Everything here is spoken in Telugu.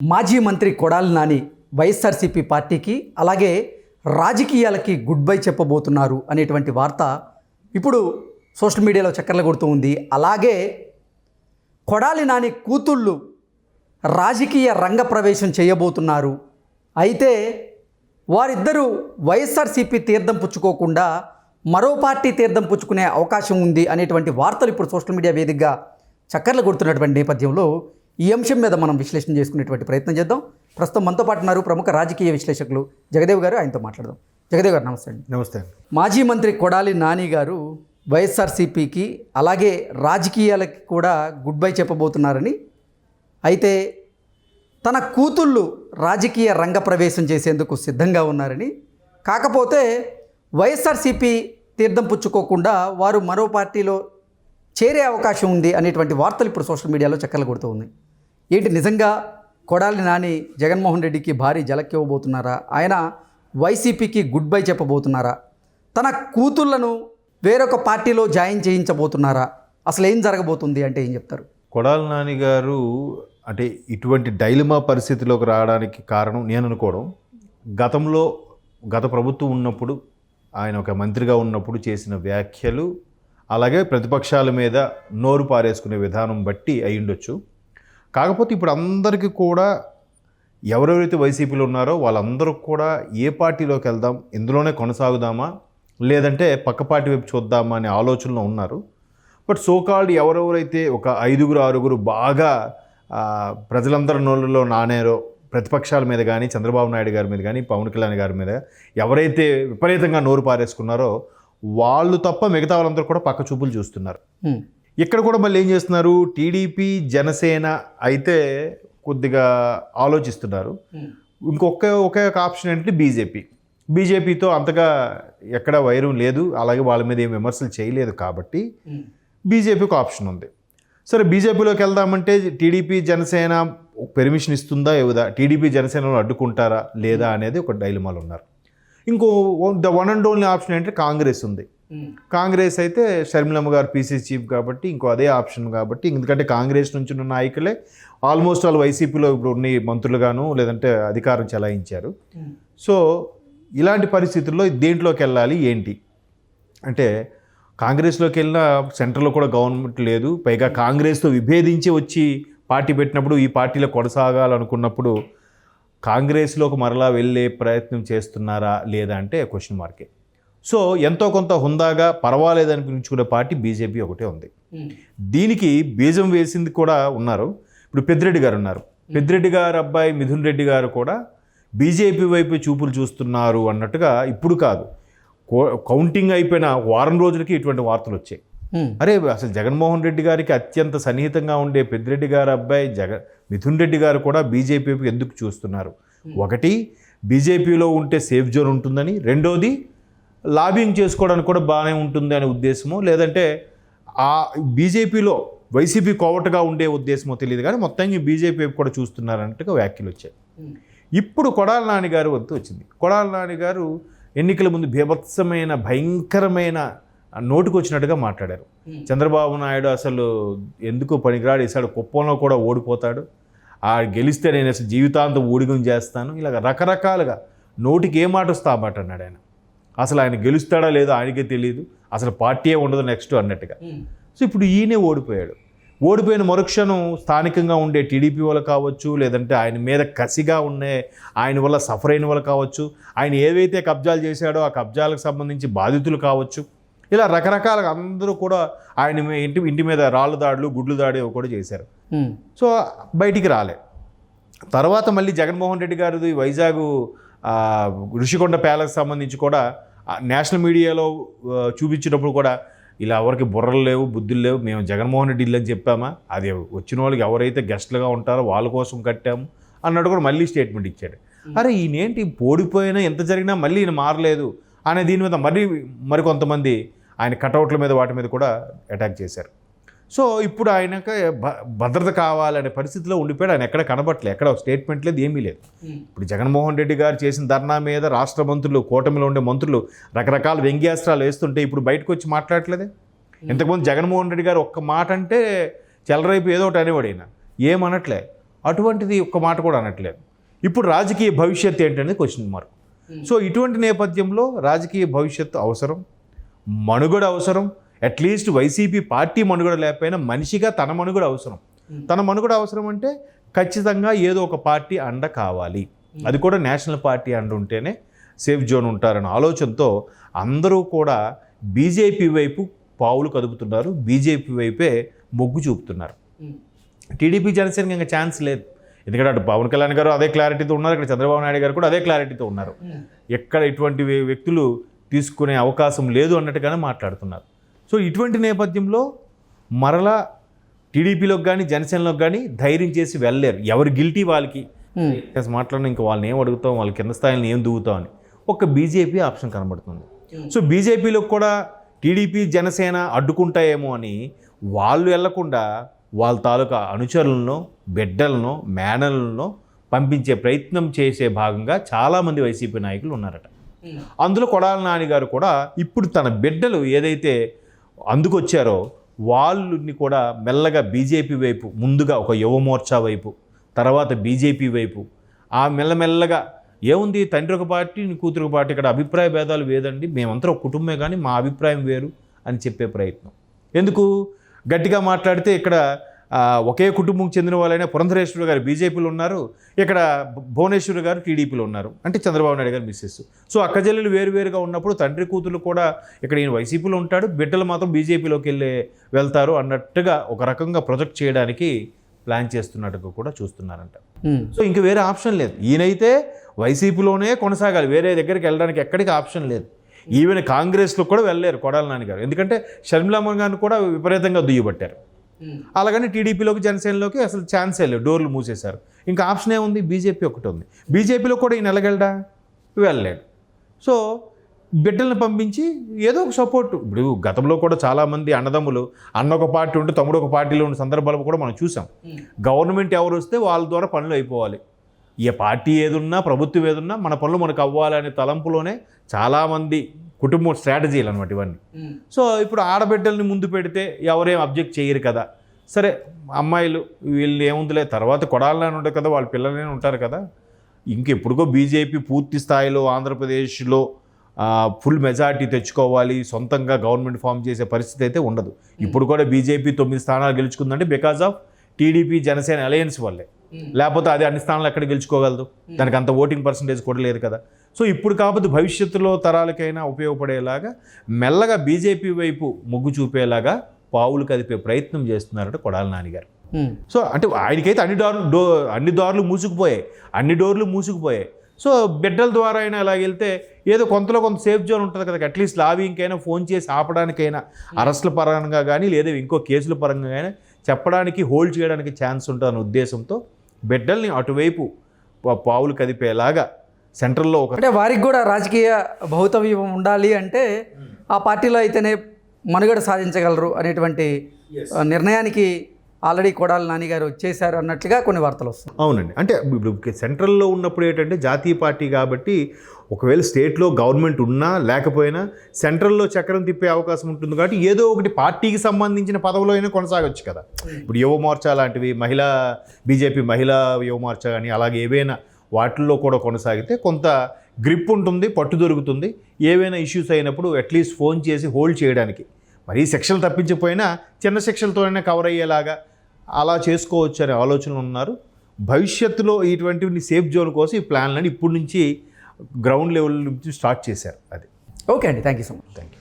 మాజీ మంత్రి కొడాలి నాని వైఎస్ఆర్సీపీ పార్టీకి అలాగే రాజకీయాలకి గుడ్ బై చెప్పబోతున్నారు అనేటువంటి వార్త ఇప్పుడు సోషల్ మీడియాలో చక్కర్లు కొడుతూ ఉంది. అలాగే కొడాలి నాని కూతుళ్ళు రాజకీయ రంగ ప్రవేశం చేయబోతున్నారు. అయితే వారిద్దరూ వైఎస్ఆర్సీపీ తీర్థం పుచ్చుకోకుండా మరో పార్టీ తీర్థం పుచ్చుకునే అవకాశం ఉంది అనేటువంటి వార్తలు ఇప్పుడు సోషల్ మీడియా వేదికగా చక్కర్లు కొడుతున్నటువంటి నేపథ్యంలో ఈ అంశం మీద మనం విశ్లేషణ చేసుకునేటువంటి ప్రయత్నం చేద్దాం. ప్రస్తుతం మనతో పాటు ఉన్నారు ప్రముఖ రాజకీయ విశ్లేషకులు జగదేవ్ గారు. ఆయనతో మాట్లాడదాం. జగదేవ్ గారు నమస్తే అండి. నమస్తే. మాజీ మంత్రి కొడాలి నాని గారు వైఎస్ఆర్సీపీకి అలాగే రాజకీయాలకి కూడా గుడ్ బై చెప్పబోతున్నారని, అయితే తన కూతుళ్ళు రాజకీయ రంగ ప్రవేశం చేసేందుకు సిద్ధంగా ఉన్నారని, కాకపోతే వైఎస్ఆర్సీపీ తీర్థం పుచ్చుకోకుండా వారు మరో పార్టీలో చేరే అవకాశం ఉంది అనేటువంటి వార్తలు ఇప్పుడు సోషల్ మీడియాలో చక్కర్లు కొడుతూ ఉన్నాయి. ఏంటి నిజంగా కొడాలి నాని జగన్మోహన్ రెడ్డికి భారీ జలక్కివ్వబోతున్నారా? ఆయన వైసీపీకి గుడ్ బై చెప్పబోతున్నారా? తన కూతుళ్లను వేరొక పార్టీలో జాయిన్ చేయించబోతున్నారా? అసలు ఏం జరగబోతుంది అంటే ఏం చెప్తారు? కొడాలి నాని గారు అంటే ఇటువంటి డైలమా పరిస్థితిలోకి రావడానికి కారణం నేను అనుకోవడం, గత ప్రభుత్వం ఉన్నప్పుడు ఆయన ఒక మంత్రిగా ఉన్నప్పుడు చేసిన వ్యాఖ్యలు, అలాగే ప్రతిపక్షాల మీద నోరు పారేసుకునే విధానం బట్టి అయ్యుండొచ్చు. కాకపోతే ఇప్పుడు అందరికీ కూడా ఎవరెవరైతే వైసీపీలో ఉన్నారో వాళ్ళందరూ కూడా ఏ పార్టీలోకి వెళ్దాం, ఇందులోనే కొనసాగుదామా లేదంటే పక్క పార్టీ వైపు చూద్దామా అనే ఆలోచనలో ఉన్నారు. బట్ సోకాల్డ్ ఎవరెవరైతే ఒక 5-6 బాగా ప్రజలందరి నోళ్ళలో నానేరో, ప్రతిపక్షాల మీద కానీ చంద్రబాబు నాయుడు గారి మీద కానీ పవన్ కళ్యాణ్ గారి మీద ఎవరైతే విపరీతంగా నోరు పారేసుకున్నారో వాళ్ళు తప్ప మిగతా వాళ్ళందరూ కూడా పక్క చూపులు చూస్తున్నారు. ఇక్కడ కూడా మళ్ళీ ఏం చేస్తున్నారు, టీడీపీ జనసేన అయితే కొద్దిగా ఆలోచిస్తున్నారు. ఒకే ఒక ఆప్షన్ అంటే బీజేపీతో అంతగా ఎక్కడ వైరం లేదు, అలాగే వాళ్ళ మీద ఏం విమర్శలు చేయలేదు కాబట్టి బీజేపీకి ఆప్షన్ ఉంది. సరే, బీజేపీలోకి వెళ్దామంటే టీడీపీ జనసేన పెర్మిషన్ ఇస్తుందా ఇవ్వదా, టీడీపీ జనసేనలో అడ్డుకుంటారా లేదా అనేది ఒక డైలమాలు ఉన్నారు. ఇంకో the one and only option అంటే కాంగ్రెస్ ఉంది. కాంగ్రెస్ అయితే షర్మిలమ్మ గారు పీసీసీ చీఫ్ కాబట్టి ఇంకో అదే ఆప్షన్ కాబట్టి, ఎందుకంటే కాంగ్రెస్ నుంచి ఉన్న నాయకులే ఆల్మోస్ట్ వాళ్ళు వైసీపీలో ఇప్పుడు ఉన్న మంత్రులుగాను లేదంటే అధికారం చెలాయించారు. సో ఇలాంటి పరిస్థితుల్లో దేంట్లోకి వెళ్ళాలి ఏంటి అంటే, కాంగ్రెస్లోకి వెళ్ళినా సెంట్రల్లో కూడా గవర్నమెంట్ లేదు, పైగా కాంగ్రెస్తో విభేదించి వచ్చి పార్టీ పెట్టినప్పుడు ఈ పార్టీలో కొనసాగాలనుకున్నప్పుడు కాంగ్రెస్లోకి మరలా వెళ్ళే ప్రయత్నం చేస్తున్నారా లేదా అంటే క్వశ్చన్ మార్కే. సో ఎంతో కొంత హుందాగా పర్వాలేదు అనిపించుకునే పార్టీ బీజేపీ ఒకటే ఉంది. దీనికి బీజం వేసింది కూడా ఉన్నారు. ఇప్పుడు పెద్దిరెడ్డి గారు ఉన్నారు. పెద్దిరెడ్డి గారు అబ్బాయి మిథున్ రెడ్డి గారు కూడా బీజేపీ వైపు చూపులు చూస్తున్నారు అన్నట్టుగా ఇప్పుడు కాదు, కౌంటింగ్ అయిపోయిన వారం రోజులకి ఇటువంటి వార్తలు వచ్చాయి. అరే అసలు జగన్మోహన్ రెడ్డి గారికి అత్యంత సన్నిహితంగా ఉండే పెద్దిరెడ్డి గారి అబ్బాయి మిథున్ రెడ్డి గారు కూడా బీజేపీ వైపు ఎందుకు చూస్తున్నారు? ఒకటి, బీజేపీలో ఉంటే సేఫ్ జోన్ ఉంటుందని, రెండోది లాబింగ్ చేసుకోవడానికి కూడా బాగానే ఉంటుంది అనే ఉద్దేశమో, లేదంటే ఆ బీజేపీలో వైసీపీ కోవటగా ఉండే ఉద్దేశమో తెలియదు, కానీ మొత్తంగా బీజేపీ వైపు కూడా చూస్తున్నారన్నట్టుగా వ్యాఖ్యలు వచ్చాయి. ఇప్పుడు కొడాలి నాని గారు వంతు వచ్చింది. కొడాలి నాని గారు ఎన్నికల ముందు బీభత్సమైన భయంకరమైన నోటుకు వచ్చినట్టుగా మాట్లాడారు. చంద్రబాబు నాయుడు అసలు ఎందుకు పనికిరాడు, ఈసాడు కుప్పంలో కూడా ఓడిపోతాడు, గెలిస్తే నేను అసలు జీవితాంతం ఊడిగం చేస్తాను, ఇలాగ రకరకాలుగా నోటికి ఏ మాట వస్తే ఆ మాట అన్నాడు ఆయన. అసలు ఆయన గెలుస్తాడా లేదో ఆయనకే తెలియదు, అసలు పార్టీయే ఉండదు నెక్స్ట్ అన్నట్టుగా. సో ఇప్పుడు ఈయనే ఓడిపోయాడు. ఓడిపోయిన మరుక్షణం స్థానికంగా ఉండే టీడీపీ వాళ్ళు కావచ్చు, లేదంటే ఆయన మీద కసిగా ఉండే ఆయన వల్ల సఫర్ అయిన వాళ్ళు కావచ్చు, ఆయన ఏవైతే కబ్జాలు చేశాడో ఆ కబ్జాలకు సంబంధించి బాధితులు కావచ్చు, ఇలా రకరకాలుగా అందరూ కూడా ఆయన ఇంటి మీద రాళ్ళు దాడులు గుడ్లు దాడి కూడా చేశారు. సో బయటికి రాలే. తర్వాత మళ్ళీ జగన్మోహన్ రెడ్డి గారిది వైజాగ్ ఋషికొండ ప్యాలెస్ సంబంధించి కూడా నేషనల్ మీడియాలో చూపించినప్పుడు కూడా ఇలా ఎవరికి బుర్రలు లేవు బుద్ధులు లేవు, మేము జగన్మోహన్ రెడ్డి ఇల్లు అని చెప్పామా, అది వచ్చిన వాళ్ళకి ఎవరైతే గెస్ట్లుగా ఉంటారో వాళ్ళ కోసం కట్టాము అన్నట్టు కూడా మళ్ళీ స్టేట్మెంట్ ఇచ్చాడు. అరే ఈయనేంటి ఓడిపోయినా ఎంత జరిగినా మళ్ళీ ఈయన మారలేదు అనే దీని మీద మరి కొంతమంది ఆయన కటౌట్ల మీద వాటి మీద కూడా అటాక్ చేశారు. సో ఇప్పుడు ఆయనకు భద్రత కావాలనే పరిస్థితిలో ఉండిపోయాడు. ఆయన ఎక్కడ కనబట్టలేదు, ఎక్కడ స్టేట్మెంట్ లేదు, ఏమీ లేదు. ఇప్పుడు జగన్మోహన్ రెడ్డి గారు చేసిన ధర్నా మీద రాష్ట్ర మంత్రులు, కూటమిలో ఉండే మంత్రులు రకరకాల వ్యంగ్యాస్త్రాలు వేస్తుంటే ఇప్పుడు బయటకు వచ్చి మాట్లాడట్లేదే. ఇంతకుముందు జగన్మోహన్ రెడ్డి గారు ఒక్క మాట అంటే చెలరైపు ఏదో ఒకటి అనేవాడు, ఆయన ఏమనట్లే. అటువంటిది ఒక్క మాట కూడా అనట్లేదు. ఇప్పుడు రాజకీయ భవిష్యత్తు ఏంటనేది క్వశ్చన్ మార్క్. సో ఇటువంటి నేపథ్యంలో రాజకీయ భవిష్యత్తు అవసరం, మనుగడ అవసరం. అట్లీస్ట్ వైసీపీ పార్టీ మనుగడ లేకపోయినా మనిషిగా తన మనుగడ అవసరం. తన మనుగడ అవసరం అంటే ఖచ్చితంగా ఏదో ఒక పార్టీ అండ కావాలి. అది కూడా నేషనల్ పార్టీ అండ ఉంటేనే సేఫ్ జోన్ ఉంటారన్న ఆలోచనతో అందరూ కూడా బీజేపీ వైపు పావులు కదుపుతున్నారు, బీజేపీ వైపే మొగ్గు చూపుతున్నారు. టీడీపీ జనసేనకి ఇంకా ఛాన్స్ లేదు. ఎందుకంటే అటు పవన్ కళ్యాణ్ గారు అదే క్లారిటీతో ఉన్నారు, ఇక్కడ చంద్రబాబు నాయుడు గారు కూడా అదే క్లారిటీతో ఉన్నారు. ఎక్కడ ఇటువంటి వ్యక్తులు తీసుకునే అవకాశం లేదు అన్నట్టుగానే మాట్లాడుతున్నారు. సో ఇటువంటి నేపథ్యంలో మరలా టీడీపీలోకి కానీ జనసేనలోకి కానీ ధైర్యం చేసి వెళ్ళలేరు. ఎవరు గిల్టీ వాళ్ళకి మాట్లాడిన ఇంకా వాళ్ళని ఏం అడుగుతాం, వాళ్ళ కింద స్థాయిని ఏం దువ్వుతాం అని ఒక బీజేపీ ఆప్షన్ కనబడుతుంది. సో బీజేపీలో కూడా టీడీపీ జనసేన అడ్డుకుంటాయేమో అని వాళ్ళు వెళ్లకుండా వాళ్ళ తాలూకా అనుచరులను, బిడ్డలను, మేనలను పంపించే ప్రయత్నం చేసే భాగంగా చాలామంది వైసీపీ నాయకులు ఉన్నారట. అందులో కొడాల నాని గారు కూడా ఇప్పుడు తన బిడ్డలు ఏదైతే అందుకొచ్చారో వాళ్ళని కూడా మెల్లగా బీజేపీ వైపు, ముందుగా ఒక యువమోర్చా వైపు, తర్వాత బీజేపీ వైపు, ఆ మెల్లమెల్లగా ఏముంది తండ్రి ఒక పార్టీ కూతురు ఒక పార్టీ, ఇక్కడ అభిప్రాయ భేదాలు వేదండి, మేమంతా ఒక కుటుంబమే కానీ మా అభిప్రాయం వేరు అని చెప్పే ప్రయత్నం. ఎందుకు గట్టిగా మాట్లాడితే ఇక్కడ ఒకే కుటుంబంకి చెందిన వాళ్ళైనా పురంధరేశ్వరి గారు బీజేపీలో ఉన్నారు, ఇక్కడ భువనేశ్వరి గారు టీడీపీలో ఉన్నారు, అంటే చంద్రబాబు నాయుడు గారు మిస్సెస్. సో అక్కజల్లులు వేరువేరుగా ఉన్నప్పుడు తండ్రి కూతురు కూడా ఇక్కడ ఈయన వైసీపీలో ఉంటాడు, బిడ్డలు మాత్రం బీజేపీలోకి వెళ్తారు అన్నట్టుగా ఒక రకంగా ప్రొజెక్ట్ చేయడానికి ప్లాన్ చేస్తున్నట్టుగా కూడా చూస్తున్నారంట. సో ఇంక వేరే ఆప్షన్ లేదు. ఈయనైతే వైసీపీలోనే కొనసాగాలి, వేరే దగ్గరికి వెళ్ళడానికి ఎక్కడికి ఆప్షన్ లేదు. ఈవెన్ కాంగ్రెస్లో కూడా వెళ్ళలేరు కొడాల నాని గారు, ఎందుకంటే షర్మిలమ్మ గారిని కూడా విపరీతంగా దుయ్యబట్టారు. అలాగని టీడీపీలోకి జనసేనలోకి అసలు ఛాన్సే లేదు, డోర్లు మూసేశారు. ఇంకా ఆప్షన్ ఏముంది, బీజేపీ ఒకటి ఉంది. బీజేపీలో కూడా ఈయన వెళ్ళగలడా, వెళ్ళలేడు. సో బిడ్డలను పంపించి ఏదో ఒక సపోర్ట్. ఇప్పుడు గతంలో కూడా చాలామంది అన్నదమ్ములు అన్న ఒక పార్టీ ఉంటే తమ్ముడు ఒక పార్టీలో ఉన్న సందర్భాలు కూడా మనం చూసాం. గవర్నమెంట్ ఎవరు వస్తే వాళ్ళ ద్వారా పనులు అయిపోవాలి, ఏ పార్టీ ఏదున్నా ప్రభుత్వం ఏదున్నా మన పనులు మనకు అవ్వాలనే తలంపులోనే చాలామంది కుటుంబ స్ట్రాటజీలు అనమాట ఇవన్నీ. సో ఇప్పుడు ఆడబిడ్డల్ని ముందు పెడితే ఎవరేం అబ్జెక్ట్ చేయరు కదా, సరే అమ్మాయిలు వీళ్ళు ఏముందిలే, తర్వాత కొడాలని ఉంటారు కదా, వాళ్ళ పిల్లలనే ఉంటారు కదా. ఇంకెప్పుడుకో బీజేపీ పూర్తి స్థాయిలో ఆంధ్రప్రదేశ్లో ఫుల్ మెజారిటీ తెచ్చుకోవాలి, సొంతంగా గవర్నమెంట్ ఫామ్ చేసే పరిస్థితి అయితే ఉండదు. ఇప్పుడు కూడా బీజేపీ 9 స్థానాలు గెలుచుకుందంటే because of TDP Janasena alliance వల్లే, లేకపోతే అది అన్ని స్థానాలు ఎక్కడ గెలుచుకోగలదు, దానికి అంత ఓటింగ్ పర్సంటేజ్ కూడా లేదు కదా. సో ఇప్పుడు కాకపోతే భవిష్యత్తులో తరాలకైనా ఉపయోగపడేలాగా మెల్లగా బీజేపీ వైపు మొగ్గు చూపేలాగా పావులు కదిపే ప్రయత్నం చేస్తున్నారట కొడాల నాని గారు. సో అంటే ఆయనకైతే అన్ని దారులు మూసుకుపోయాయి. సో బిడ్డల ద్వారా అయినా అలా వెళ్తే ఏదో కొంతలో కొంత సేఫ్ జోన్ ఉంటుంది కదా, అట్లీస్ట్ లావింగ్కైనా ఫోన్ చేసి ఆపడానికైనా, అరెస్టుల పరంగా కానీ లేదా ఇంకో కేసుల పరంగా కానీ చెప్పడానికి, హోల్డ్ చేయడానికి ఛాన్స్ ఉంటుందన్న ఉద్దేశంతో బిడ్డల్ని అటువైపు పావులు కదిపేలాగా సెంట్రల్లో ఒక, అంటే వారికి కూడా రాజకీయ భౌతవ్యం ఉండాలి అంటే ఆ పార్టీలో అయితేనే మనుగడ సాధించగలరు అనేటువంటి నిర్ణయానికి ఆల్రెడీ కొడాల నాని గారు వచ్చేసారు అన్నట్లుగా కొన్ని వార్తలు వస్తాయి. అవునండి, అంటే ఇప్పుడు సెంట్రల్లో ఉన్నప్పుడు ఏంటంటే జాతీయ పార్టీ కాబట్టి ఒకవేళ స్టేట్లో గవర్నమెంట్ ఉన్నా లేకపోయినా సెంట్రల్లో చక్రం తిప్పే అవకాశం ఉంటుంది కాబట్టి ఏదో ఒకటి పార్టీకి సంబంధించిన పదవిలో అయినా కొనసాగొచ్చు కదా. ఇప్పుడు యువ మోర్చా లాంటివి, బీజేపీ మహిళా యువ మోర్చా కానీ అలాగే ఏవైనా వాటిల్లో కూడా కొనసాగితే కొంత గ్రిప్ ఉంటుంది, పట్టు దొరుకుతుంది. ఏవైనా ఇష్యూస్ అయినప్పుడు అట్లీస్ట్ ఫోన్ చేసి హోల్డ్ చేయడానికి, మరీ సెక్షన్లు తప్పించకపోయినా చిన్న సెక్షన్లతోనే కవర్ అయ్యేలాగా అలా చేసుకోవచ్చు అనే ఆలోచనలు ఉన్నారు. భవిష్యత్తులో ఇటువంటివి సేఫ్ జోన్ కోసం ఈ ప్లాన్లని ఇప్పటి నుంచి గ్రౌండ్ లెవెల్ నుంచి స్టార్ట్ చేశారు. అది ఓకే అండి, thank you so much. Thank you.